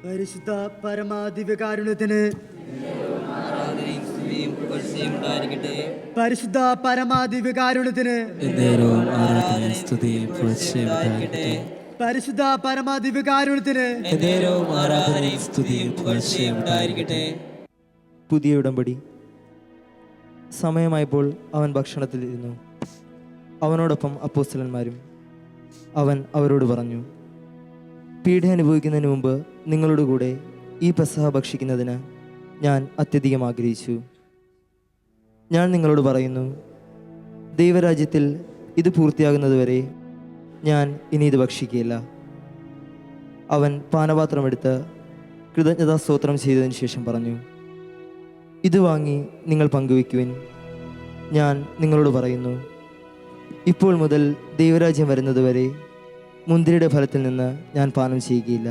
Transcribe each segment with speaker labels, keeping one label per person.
Speaker 1: പരിശുദ്ധ പരമാദിവ്യകാരുണ്യത്തിന് പരിശുദ്ധ പരമാദിവ്യകാരുണ്യത്തിന് പരിശുദ്ധ പരമാദിവ്യകാരുണ്യത്തിന്
Speaker 2: പുതിയ ഉടമ്പടി. സമയമായപ്പോൾ അവൻ ഭക്ഷണത്തിലിരുന്നു. അവനോടൊപ്പം അപ്പോസ്തലന്മാരും. അവൻ അവരോട് പറഞ്ഞു, പീഡ അനുഭവിക്കുന്നതിന് മുമ്പ് നിങ്ങളുടെ കൂടെ ഈ പെസഹ ഭക്ഷിക്കുന്നതിന് ഞാൻ അത്യധികം ആഗ്രഹിച്ചു. ഞാൻ നിങ്ങളോട് പറയുന്നു, ദൈവരാജ്യത്തിൽ ഇത് പൂർത്തിയാകുന്നതുവരെ ഞാൻ ഇനി ഇത് ഭക്ഷിക്കുകയില്ല. അവൻ പാനപാത്രമെടുത്ത് കൃതജ്ഞതാ സ്തോത്രം ചെയ്തതിന് ശേഷം പറഞ്ഞു, ഇത് വാങ്ങി നിങ്ങൾ പങ്കുവയ്ക്കുവിൻ. ഞാൻ നിങ്ങളോട് പറയുന്നു, ഇപ്പോൾ മുതൽ ദൈവരാജ്യം വരുന്നതുവരെ മുന്തിരിയുടെ ഫലത്തിൽ നിന്ന് ഞാൻ പാനം ചെയ്യുകയില്ല.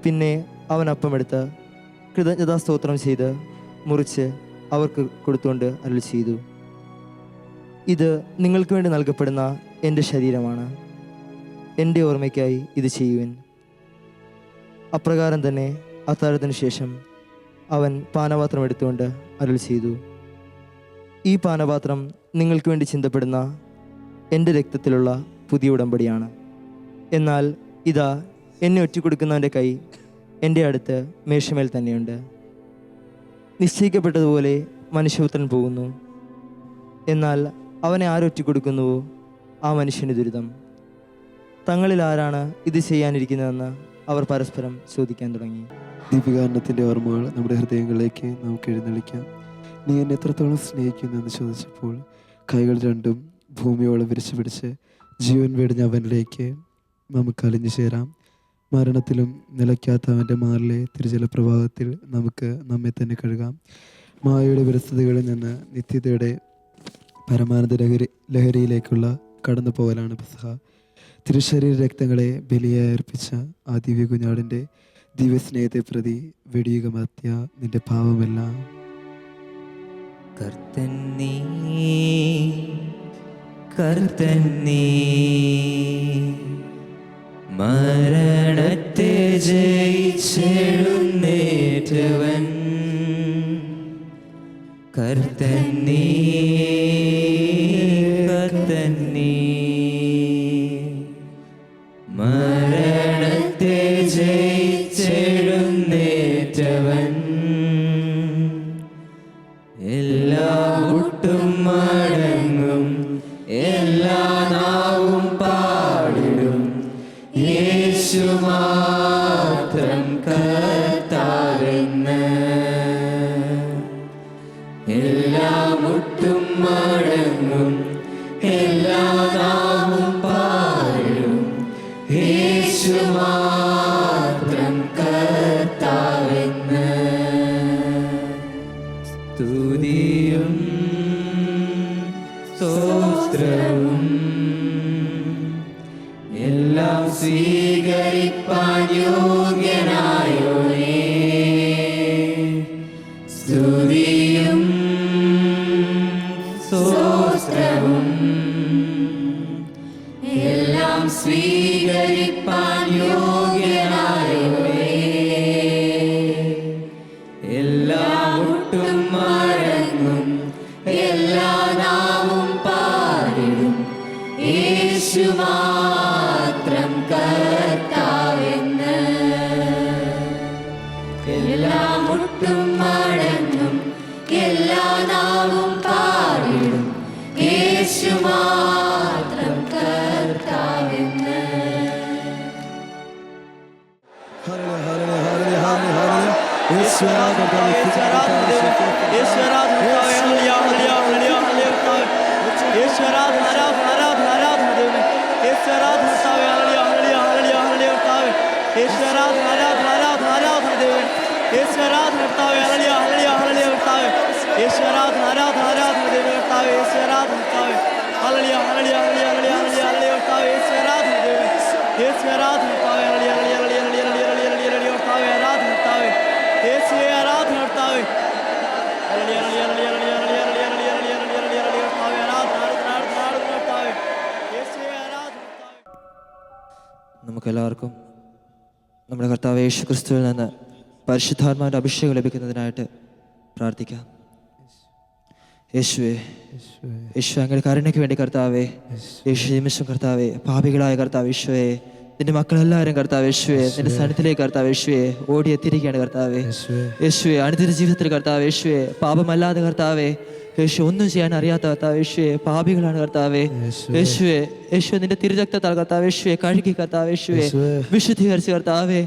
Speaker 2: പിന്നെ അവൻ അപ്പമെടുത്ത് കൃതജ്ഞതാ സ്തോത്രം ചെയ്ത് മുറിച്ച് അവർക്ക് കൊടുത്തുകൊണ്ട് അരുളി ചെയ്തു, ഇത് നിങ്ങൾക്ക് വേണ്ടി നൽകപ്പെടുന്ന എൻ്റെ ശരീരമാണ്. എൻ്റെ ഓർമ്മയ്ക്കായി ഇത് ചെയ്യുവിൻ. അപ്രകാരം തന്നെ അത്താഴത്തിന് ശേഷം അവൻ പാനപാത്രം എടുത്തുകൊണ്ട് അരുളി ചെയ്തു, ഈ പാനപാത്രം നിങ്ങൾക്ക് വേണ്ടി ചിന്തപ്പെടുന്ന എൻ്റെ രക്തത്തിലുള്ള പുതിയ ഉടമ്പടിയാണ്. എന്നാൽ ഇതാ, എന്നെ ഒറ്റിക്കൊടുക്കുന്നവൻ്റെ കൈ എൻ്റെ അടുത്ത് മേശമേൽ തന്നെയുണ്ട്. നിശ്ചയിക്കപ്പെട്ടതുപോലെ മനുഷ്യപുത്രൻ പോകുന്നു. എന്നാൽ അവനെ ആരൊറ്റിക്കൊടുക്കുന്നുവോ ആ മനുഷ്യന് ദുരിതം. തങ്ങളിൽ ആരാണ് ഇത് ചെയ്യാനിരിക്കുന്നതെന്ന് അവർ പരസ്പരം ചോദിക്കാൻ തുടങ്ങി.
Speaker 3: ദീപികാരണത്തിൻ്റെ ഓർമ്മകൾ നമ്മുടെ ഹൃദയങ്ങളിലേക്ക് നമുക്ക് എഴുന്നള്ളിക്കാം. നീ എന്നെ എത്രത്തോളം സ്നേഹിക്കുന്നു എന്ന് ചോദിച്ചപ്പോൾ കൈകൾ രണ്ടും ഭൂമിയോളം വിരിച്ചു പിടിച്ച് ജീവൻ വെടിഞ്ഞ അവനിലേക്ക് നമുക്ക് അലിഞ്ഞു ചേരാം. മരണത്തിലും നിലയ്ക്കാത്ത അവൻ്റെ മാറിലെ തിരുജല പ്രവാഹത്തിൽ നമുക്ക് നമ്മെ തന്നെ കഴുകാം. മായയുടെ വിരസതകളിൽ നിന്ന് നിത്യതയുടെ പരമാനന്ദ ലഹരിയിലേക്കുള്ള കടന്നു പോകലാണ് പെസഹ. തിരുശരീര രക്തങ്ങളെ ബലിയായി അർപ്പിച്ച ആ ദിവ്യ കുഞ്ഞാടിൻ്റെ ദിവ്യസ്നേഹത്തെ പ്രതി വെടിയുക മത്യ നിന്റെ പാവമെല്ലാം.
Speaker 4: കർത്തനേ കർത്തനേ മരണത്തെ ജയിച്ചെഴുന്നേറ്റവൻ, കർത്തനേ കർത്തനേ മരണത്തെ ജയിച്ചെഴുന്നേറ്റവൻ, എല്ലാ മുട്ടും മടങ്ങും എല്ലാ നാവും പാടിടും യേശു മാത്രം സ്വീകരിപ്പാൻ യോഗ്യനായോനേ, സ്തുതിയും സ്തോത്രവും എല്ലാം സ്വീകരിപ്പാൻ യോഗ്യനായോനേ, എല്ലാ മുട്ടും മടങ്ങും, എല്ലാ നാവും പാടിടും, യേശു മാത്രം കർത്താവെന്ന്. എല്ലാ മുട്ടും മടങ്ങും, എല്ലാ നാവും പാടിടും, യേശു മാത്രം കർത്താവെന്ന്.
Speaker 2: നമുക്കെല്ലാവർക്കും നമ്മുടെ കർത്താവ് യേശു ക്രിസ്തുവിൽ നിന്ന് പരിശുദ്ധാത്മാവിൻ്റെ അഭിഷേകം ലഭിക്കുന്നതിനായിട്ട് പ്രാർത്ഥിക്കാം. യേശുവേ, യേശു അങ്ങയുടെ കരുണയ്ക്ക് വേണ്ടി കർത്താവേ, യേശു നിമിഷം കർത്താവേ, പാപികളായ കർത്താവ് യേശുവേ, നിന്റെ മക്കളെല്ലാവരും കർത്താവ് യേശുവേ, നിന്റെ സ്ഥാനത്തിലേക്ക് കർത്താവ് യേശുവേ ഓടി എത്തിയിരിക്കുകയാണ് കർത്താവേ. യേശുവേ, അനുദിന ജീവിതത്തിൽ കർത്താവ് യേശുവേ, പാപമല്ലാതെ കർത്താവേ യേശു ഒന്നും ചെയ്യാൻ അറിയാത്ത കർത്താവ് യേശുവേ, പാപികളാണ് കർത്താവേ. യേശുവേ, യേശുവേ നിന്റെ തിരുരക്തത്താൽ കർത്താവ് യേശുവേ കഴുകി കർത്താവ് യേശുവേ വിശുദ്ധീകരിച്ച് കർത്താവേ.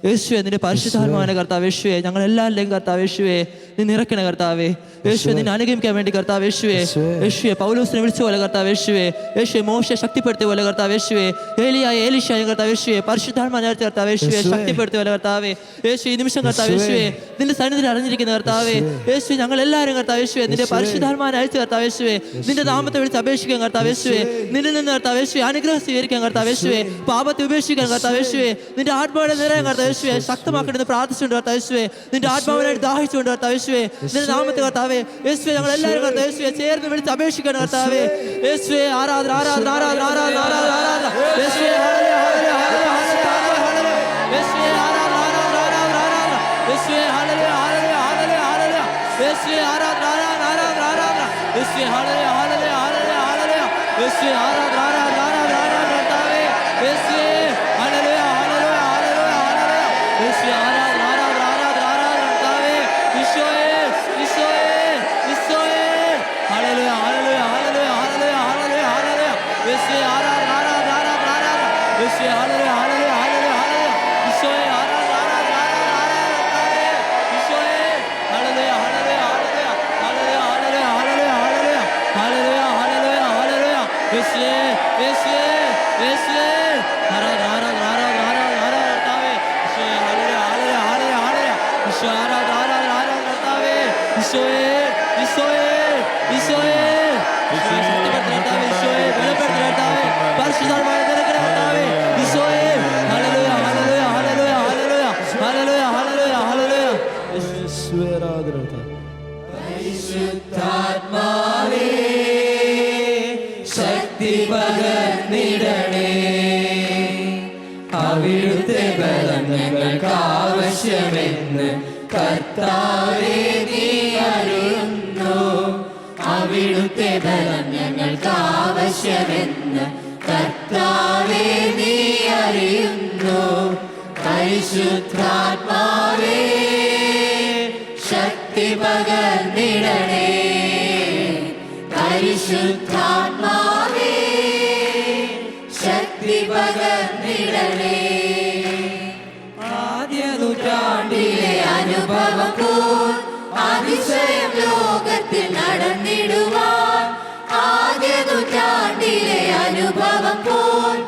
Speaker 2: യേശുവേ, നിന്റെ പരിശുദ്ധാത്മാവിനെ കർത്താവ് യേശുവേ ഞങ്ങളെല്ലാവരിലേക്കും കർത്താവ് യേശുവേ നീ നിറയ്ക്കണ കർത്താവേ. യേശുവേ, നിന്നെ അനുഗമിക്കാൻ വേണ്ടി കർത്താവ് യേശുവേ, യേശുവേ പൗലോസിനെ വിളിച്ച പോലെ കർത്താവ് യേശുവേ, യേശുവേ മോശയെ ശക്തിപ്പെടുത്തിയ പോലെ കർത്താവ് യേശുവേ, ഏലിയായ ഏലീശായ കർത്താവ് യേശുവേ, പരിശുദ്ധാത്മാവിനെ കർത്താവ് യേശുവേ ശക്തിപ്പെടുത്തിയ പോലെ കർത്താവേ. യേശു ഈ നിമിഷം കർത്താവ് യേശുവേ നിന്റെ സന്നിധിയിൽ അറിഞ്ഞിരിക്കുന്ന കർത്താവേ യേശുവേ, ഞങ്ങളെല്ലാവരും കർത്താവ് യേശുവേ നിന്റെ പരിശുദ്ധാത്മാവിനെ അയച്ച കർത്താവ് യേശുവേ, നിന്റെ നാമത്തെ വിളിച്ച് അപേക്ഷിക്കാൻ കർത്താവ് യേശുവേ, നിന്നിൽ നിന്ന് കർത്താവ് യേശുവേ അനുഗ്രഹം സ്വീകരിക്കാൻ കർത്താവ് യേശുവേ, പാപത്തെ ഉപേക്ഷിക്കാൻ കർത്താവ് യേശുവേ, നിന്റെ ആത്മാവിനെ നിറയാൻ കർത്താവ് യേശുവേ ശക്തമാക്കണമെന്ന് പ്രാർത്ഥിച്ചുകൊണ്ട് കർത്താവ് യേശുവേ, നിന്റെ ആത്മാവിനായിട്ട് ദാഹിച്ചുകൊണ്ട് കർത്താവ് യേശുവേ, നിന്റെ നാമത്തെ കർത്താവേ യേശുവേ ഞങ്ങളെല്ലാവരും കർത്താവ് യേശുവേ ചേർന്ന് വിളിച്ച് അപേക്ഷിക്കണം കർത്താവേ. യേശുവേ ആരാധന ആരാധന ആരാധന ആരാധന ആരാധന ആരാധന യേശുവേ, ഹല്ലേലൂയ ഹല്ലേലൂയ ഹല്ലേലൂയ ഹല്ലേലൂയ യേശുവേ ആരാധന ആരാധന ആരാധന ആരാധന യേശുവേ, ഹല്ലേലൂയ ഹല്ലേലൂയ ഹല്ലേലൂയ ഹല്ലേലൂയ യേശുവേ ആരാധന ആരാധന ആരാധന ആരാധന യേശുവേ, ഹല്ലേലൂയ ഹല്ലേലൂയ ഹല്ലേലൂയ ഹല്ലേലൂയ യേശുവേ ആരാധന ആരാധന ആരാധന ആരാധന കർത്താവേ. യേശുവേ, ഹല്ലേലൂയ ഹല്ലേലൂയ ഹല്ലേലൂയ ഹല്ലേലൂയ യേശുവേ ആരാധന ആരാധന ആരാധന ആരാധന കർത്താവേ. ഈശോയേ ഈശോയേ ഈശോയേ, ഹല്ലേലൂയ ഹല്ലേലൂയ ഹല്ലേലൂയ ഹല്ലേലൂയ ഹല്ലേലൂയ ഹല്ലേലൂയ യേശുവേ ആരാധന ആരാധന ആരാധന ആരാധന യേശുവേ, ഹല്ലേലൂയ ഹല്ലേലൂയ ഹല്ലേലൂയ ഹല്ലേലൂയ ഈശോയേ ആരാധന ആരാധന ആരാധന ആരാധന കർത്താവേ. ഈശോയേ, ഹല്ലേലൂയ ഹല്ലേലൂയ ഹല്ലേലൂയ ഹല്ലേലൂയ ഹല്ലേലൂയ ഹല്ലേലൂയ ഹല്ലേലൂയ ഹല്ലേലൂയ ഹല്ലേലൂയ യേശുവേ യേശുവേ യേശുവേ, ആരാധന ആരാധന ആരാധന ആരാധന ആരാധന കർത്താവേ. ഈശോയേ, ഹല്ലേലൂയ ഹല്ലേലൂയ ഹല്ലേലൂയ ഹല്ലേലൂയ ഈശോ ആരാധന ആരാധന ആരാധന കർത്താവേ. ഈശോയേ ഈശോയേ ഈശോയേ ഈശോയെ ശക്തിപ്പെടുത്തുന്ന കർത്താവേ, ഈശോയെ ബലപ്പെടുത്തുന്ന കർത്താവേ, പരിശുദ്ധാത്മാവിനെ നിറയ്ക്കുന്ന കർത്താവേ. ഈശോയേ, ഹല്ലേലൂയ ഹല്ലേലൂയ ഹല്ലേലൂയ ഹല്ലേലൂയ ഹല്ലേലൂയ ഹല്ലേലൂയ ഹല്ലേലൂയ
Speaker 3: യേശുവേ ആരാധന.
Speaker 4: പരിശുദ്ധാത്മാവേ ശക്തി പകർന്നിടണേ, അവിടുത്തെ ബലം ഞങ്ങൾക്ക് ആവശ്യമെന്ന് കർത്താവേ നീ അറിയുന്നു. അവിടുത്തെ ബലം ഞങ്ങൾക്ക് ആവശ്യമെന്ന് കർത്താവേ നീ അറിയുന്നു. പരിശുദ്ധാത്മാവേ ശക്തി പകർന്നിടണേ, പരിശുദ്ധാത്മാവേ ശക്തി പകർന്നിടണേ. ആദ്യ നൂറ്റാണ്ടിലെ അനുഭവം പോൽ അതിശയം ലോകത്തിൽ നടന്നിടുവാൻ, ആദ്യ നൂറ്റാണ്ടിലെ അനുഭവം പോൽ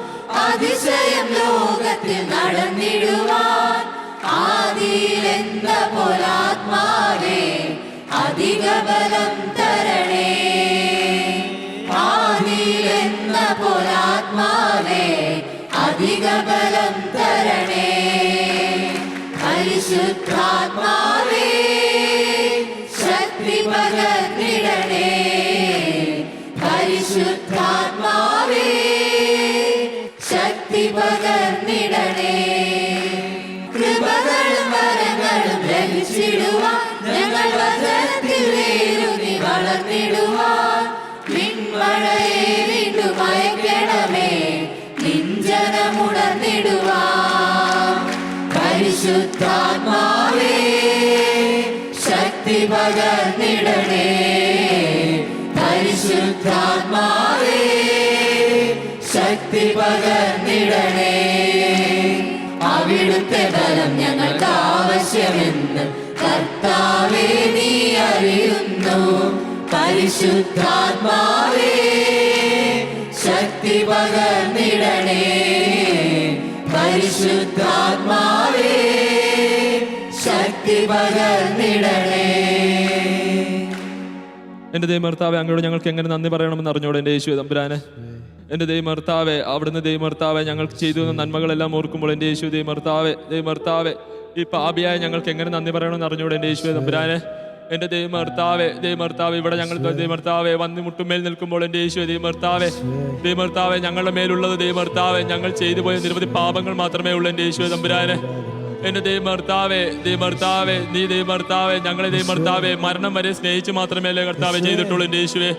Speaker 4: അതിശയം ലോകത്തിൽ നടന്നിടുവാൻ, ആദിയിലെന്ന പോലാത്മാവേ അധിക ബലം തരണേ, ആദിയിലെന്ന പോലാത്മാവേ അധിക ബലം തരണേ. പരിശുദ്ധാത്മാവേ ശക്തി പകർന്നിടണേ. പരിശുദ്ധാത്മാവേ ശക്തി പകർന്നിടണേ. കൃപകളും വരങ്ങളും ലഭിച്ചിടുവാൻ ഞങ്ങൾ വചനത്തിൽ വേരുന്നി വളർന്നിടുവാൻ നിൻമഴയെ വീണ്ടും അയക്കണമേ. നിഞ്ജനമുണർന്നിടുവാൻ പരിശുദ്ധാത്മാവേ ശക്തി പകർന്നിടണേ. പരിശുദ്ധാത്മാവേ ശക്തി പകർന്നിടണേ. അവിടുത്തെ ബലം ഞങ്ങൾക്ക് ആവശ്യമെന്ന് കർത്താവേ നീ അറിയുന്നു. പരിശുദ്ധാത്മാവേ ശക്തി പകർന്നിടണേ. പരിശുദ്ധാത്മാവേ ശക്തി പകർന്നിടണേ.
Speaker 5: എൻ്റെ ദൈവമർത്താവെ, അങ്ങോട്ട് ഞങ്ങൾക്ക് എങ്ങനെ നന്ദി പറയണമെന്ന് അറിഞ്ഞോളൂ എൻ്റെ യേശു തമ്പുരാനെ. എൻ്റെ ദൈവമർത്താവെ, അവിടുന്ന് ദൈവമർത്താവെ ഞങ്ങൾക്ക് ചെയ്തു തന്ന നന്മകളെല്ലാം ഓർക്കുമ്പോൾ എൻ്റെ യേശു ദൈവമർത്താവെ ഈ പാപിയായ ഞങ്ങൾക്ക് എങ്ങനെ നന്ദി പറയണമെന്ന് അറിഞ്ഞോളൂ എൻ്റെ യേശു തമ്പുരാനെ. എൻ്റെ ദൈവമർത്താവെ ഇവിടെ ഞങ്ങൾ ദൈവമർത്താവെ വന്ന് മുട്ടുമേൽ നിൽക്കുമ്പോൾ എൻ്റെ യേശു ദൈവമർത്താവെ ഞങ്ങളുടെ മേലുള്ളത് ദൈവമർത്താവെ ഞങ്ങൾ ചെയ്തു പോയ നിരവധി പാപങ്ങൾ മാത്രമേ ഉള്ളൂ എൻ്റെ യേശു തമ്പുരാനെ. എൻ്റെ ദൈവമർത്താവെ നീ ദൈവമർത്താവെ ഞങ്ങളെ ദൈവമർത്താവെ മരണം വരെ സ്നേഹിച്ച് മാത്രമേ അല്ലേ കർത്താവെ ചെയ്തിട്ടുള്ളൂ എൻ്റെ യേശുവെ.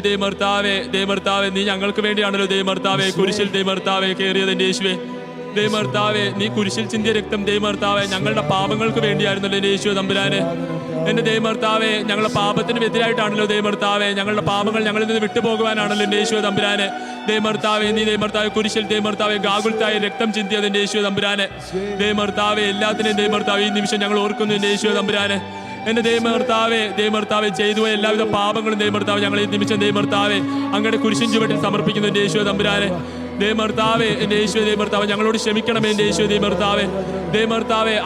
Speaker 5: ദൈവമർത്താവെ നീ ഞങ്ങൾക്ക് വേണ്ടിയാണല്ലോ ദൈവമർത്താവെ കുരിശിൽ ദൈവമർത്താവെ കയറിയത് എൻ്റെ യേശുവെ. ദൈവമർത്താവെ നീ കുരിശിൽ ചിന്തിയ രക്തം ദൈവമർത്താവെ ഞങ്ങളുടെ പാപങ്ങൾക്ക് വേണ്ടിയായിരുന്നല്ലോ എൻ്റെ യേശുവെ തമ്പുരാനെ. എൻ്റെ ദൈവമർത്താവെ ഞങ്ങളുടെ പാപത്തിന് എതിരായിട്ടാണല്ലോ ദൈവമർത്താവെ ഞങ്ങളുടെ പാപങ്ങൾ ഞങ്ങളിൽ നിന്ന് വിട്ടുപോകുവാനാണല്ലോ എൻ്റെ യേശുവെ തമ്പുരാനെ. ദൈവമർത്താവെ നീ ദൈവമർത്താവെ കുരിശിൽ ദൈവമർത്താവെ ഗാഗുൽത്തായ രക്തം ചിന്തിയത് എൻ്റെ യേശുവെ തമ്പുരാനെ. ദൈവമർത്താവെ എല്ലാത്തിനെയും ദൈവമർത്താവെ ഈ നിമിഷം ഞങ്ങൾ ഓർക്കുന്നു എൻ്റെ യേശുവെ തമ്പുരാനെ. എൻ്റെ ദൈവമർത്താവെ ചെയ്തു എല്ലാവിധ പാപങ്ങളും ദൈവമർത്താവെ ഞങ്ങൾ ഈ നിമിഷം ദൈവമർത്താവെ അങ്ങയുടെ കുരിശിൻ ചുവട്ടിൽ സമർപ്പിക്കുന്നു എൻ്റെ യേശുവെ തമ്പുരാനെ. ദൈവമർത്താവെ എൻ്റെ യേശുവെ ദൈവമർത്താവെ ഞങ്ങളോട് ക്ഷമിക്കണമേ എൻ്റെ യേശുവെ ദൈവമർത്താവെ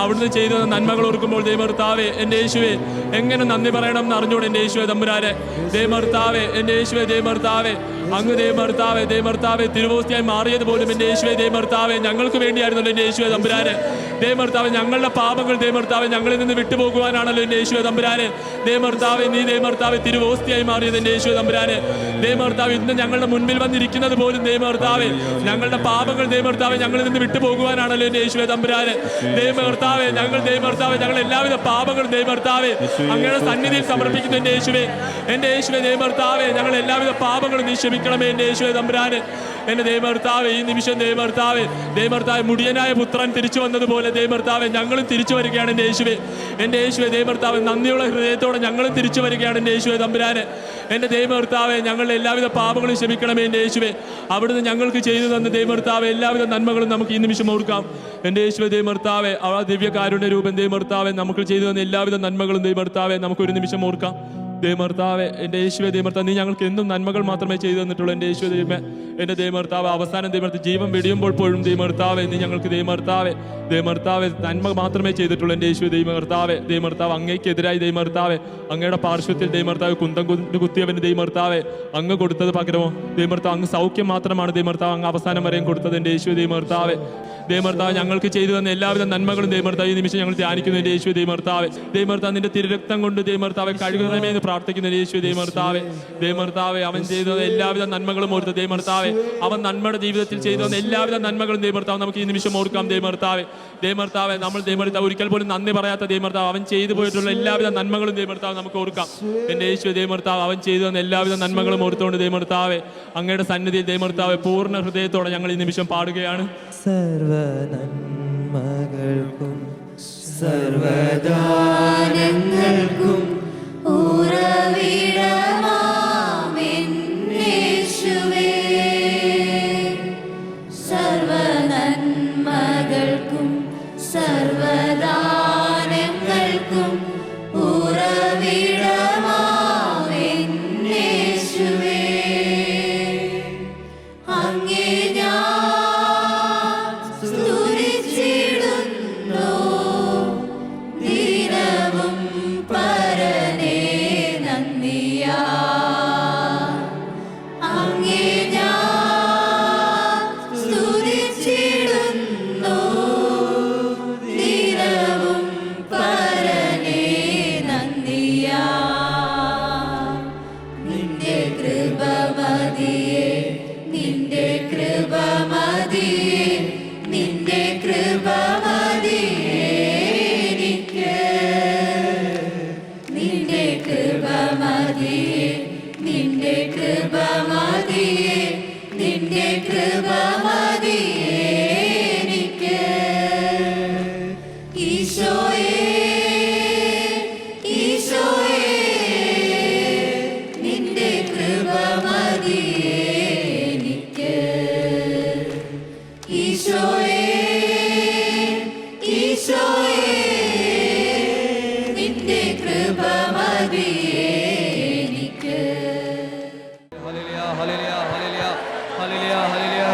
Speaker 5: അവിടുന്ന് ചെയ്ത നന്മകൾ ഓർക്കുമ്പോൾ ദൈവമർത്താവെ എൻ്റെ യേശുവെ എങ്ങനെ നന്ദി പറയണം എന്ന് അറിഞ്ഞോട് എൻ്റെ യേശുവെ തമ്പുരാനെ. ദൈവമർത്താവെ എൻ്റെ യേശുവെ അങ്ങ് ദൈവമർത്താവെ തിരുവോസ്തിയായി മാറിയത് പോലും എൻ്റെ യേശുവെ ദൈവമർത്താവെ ഞങ്ങൾക്ക് വേണ്ടിയായിരുന്നല്ലോ എൻ്റെ യേശുവെ തമ്പുരാനെ. ദൈവമർത്താവെ ഞങ്ങളുടെ പാപങ്ങൾ ദൈവമർത്താവെ ഞങ്ങളിൽ നിന്ന് വിട്ടുപോകുവാനാണല്ലോ എൻ്റെ യേശുവെ തമ്പുരാനെ. ദൈവമർത്താവെ നീ ദൈവമർത്താവെ തിരുവോസ്തിയായി മാറിയത് എൻ്റെ യേശുവെ തമ്പുരാനെ. ദൈവമർത്താവ് ഇന്ന് ഞങ്ങളുടെ മുൻപിൽ വന്നിരിക്കുന്നത് പോലും ദൈവമർത്താവെ ഞങ്ങളുടെ പാപങ്ങൾ ദൈവമർത്താവെ ഞങ്ങളിൽ നിന്ന് വിട്ടുപോകുവാനാണല്ലോ എൻ്റെ യേശുവെ തമ്പുരാനെ. ദൈവമർത്താവെ ഞങ്ങൾ എല്ലാവിധ പാപങ്ങളും ദൈവമർത്താവെ അങ്ങയുടെ സന്നിധിയിൽ സമർപ്പിക്കുന്നു എൻ്റെ യേശുവെ ദൈവമർത്താവെ ഞങ്ങൾ എല്ലാവിധ പാപങ്ങളും നീ ക്ഷമിക്കണമേ എൻ്റെ യേശുവെ തമ്പുരാനെ. എൻ്റെ ദൈവമർത്താവെ ഈ നിമിഷം ദൈവമർത്താവെ മുടിയനായ പുത്രൻ തിരിച്ചു വന്നതുപോലെ ദൈവമർത്താവെ ഞങ്ങളും തിരിച്ചു വരികയാണ് എൻ്റെ യേശുവെ ദൈവമർത്താവെ നന്ദിയുള്ള ഹൃദയത്തോടെ ഞങ്ങളും തിരിച്ചു വരികയാണ് എൻ്റെ യേശുവെ തമ്പുരാനെ. എൻ്റെ ദൈവമർത്താവെ ഞങ്ങളുടെ എല്ലാവിധ പാപങ്ങളും ക്ഷമിക്കണമേ എൻ്റെ യേശുവെ. അവിടുന്ന് ഞങ്ങൾക്ക് ചെയ്തു തന്ന ദൈവമർത്താവെ എല്ലാവിധ നന്മകളും നമുക്ക് ഈ നിമിഷം ഓർക്കാം എൻ്റെ യേശുവെ ദൈവമർത്താവെ. ആ ദിവ്യകാരുണ്യ രൂപൻ ദൈവമർത്താവെ നമുക്ക് ചെയ്തു തന്ന എല്ലാവിധ നന്മകളും ദൈവമർത്താവെ നമുക്കൊരു നിമിഷം ഓർക്കാം ദൈവമർത്താവെ. എൻ്റെ യേശുവെ ദൈവമർത്താവ് നീ ഞങ്ങൾക്ക് എന്നും നന്മകൾ മാത്രമേ ചെയ്തു തന്നിട്ടുള്ളൂ എൻ്റെ യേശുവെ ദൈവമേ. എൻ്റെ ദൈവമർത്താവ് അവസാനം ദൈവമർത്താവ് ജീവൻ വെടിയുമ്പോൾ പോലും ദൈവമർത്താവെ നീ ഞങ്ങൾക്ക് ദൈവമർത്താവെ നന്മ മാത്രമേ ചെയ്തിട്ടുള്ളൂ എൻ്റെ യേശുവെ ദൈവമർത്താവ് അങ്ങേക്കെതിരായി ദൈവമർത്താവെ അങ്ങയുടെ പാർശ്വത്തിൽ ദൈവമർത്താവ് കുന്തം കുത്തിയവന് ദൈവമർത്താവെ അങ്ങ് കൊടുത്തത് പകരമോ ദൈവമർത്താവ് അങ്ങ് സൗഖ്യം മാത്രമാണ് ദൈവമർത്താവ് അങ്ങ് അവസാനം വരെയും കൊടുത്തത് എൻ്റെ യേശുവെ ദൈവമർത്താവെ. ഞങ്ങൾക്ക് ചെയ്തു തന്ന എല്ലാവിധ നന്മകളും ദൈവമർത്താവ് ഈ നിമിഷം ഞങ്ങൾ ധ്യാനിക്കുന്നു എൻ്റെ യേശുവെ ദൈവമർത്താവെ. നിന്റെ തിരുരക്തം കൊണ്ട് ദൈവമർത്താവെ കഴുകണമേ എന്ന് പ്രാർത്ഥിക്കുന്നു യേശുവെ ദൈവമർത്താവെ. അവൻ ചെയ്തു തന്ന എല്ലാവിധ നന്മകളും ഓർത്ത് ദൈവമർത്താവെ അവൻ നന്മയുടെ ജീവിതത്തിൽ ചെയ്തു തന്ന എല്ലാവിധ നന്മകളും ദൈവമർത്താവ് നമുക്ക് ഈ നിമിഷം ഓർക്കാം ദൈവമർത്താവെ. നമ്മൾ ദൈവമർത്താവ് ഒരിക്കൽ പോലും നന്ദി പറയാത്ത ദൈവമർത്താവ് അവൻ ചെയ്തു പോയിട്ടുള്ള എല്ലാവിധ നന്മകളും ദൈവമർത്താവ് നമുക്ക് ഓർക്കാം എൻ്റെ യേശുവെ ദൈവമർത്താവ്. അവൻ ചെയ്തു തന്ന എല്ലാവിധ നന്മകളും ഓർത്തുകൊണ്ട് ദൈവമർത്താവെ അങ്ങയുടെ സന്നിധിയിൽ ദൈവമർത്താവെ പൂർണ്ണ ഹൃദയത്തോടെ ഞങ്ങൾ ഈ നിമിഷം പാടുകയാണ്.
Speaker 2: സർവനന്മകൾക്കും
Speaker 4: സർവദാനങ്ങൾക്കും ഉറവിടമാമെൻ യേശുവേ. സർവനന്മകൾക്കും സർവദാനങ്ങൾക്കും ഉറവിടമാമെൻ യേശുവേ. അങ്ങേ ഞാൻ സ്തുതിച്ചിടുന്നു ദിനവും പരനേ നന്ദിയാ. അങ്ങേ ഞാൻ സ്തുതിച്ചിടുന്നു കൃപ മതിയേ എനിക്ക്. ഈശോയേ ഈശോയേ നിന്റെ കൃപ മതിയേ എനിക്ക്. ഈശോയേ ഈശോയേ നിന്റെ കൃപ മതിയേ എനിക്ക്.
Speaker 6: ഹല്ലേലൂയ ഹല്ലേലൂയ ഹല്ലേലൂയ ഹല്ലേലൂയ ഹല്ലേലൂയ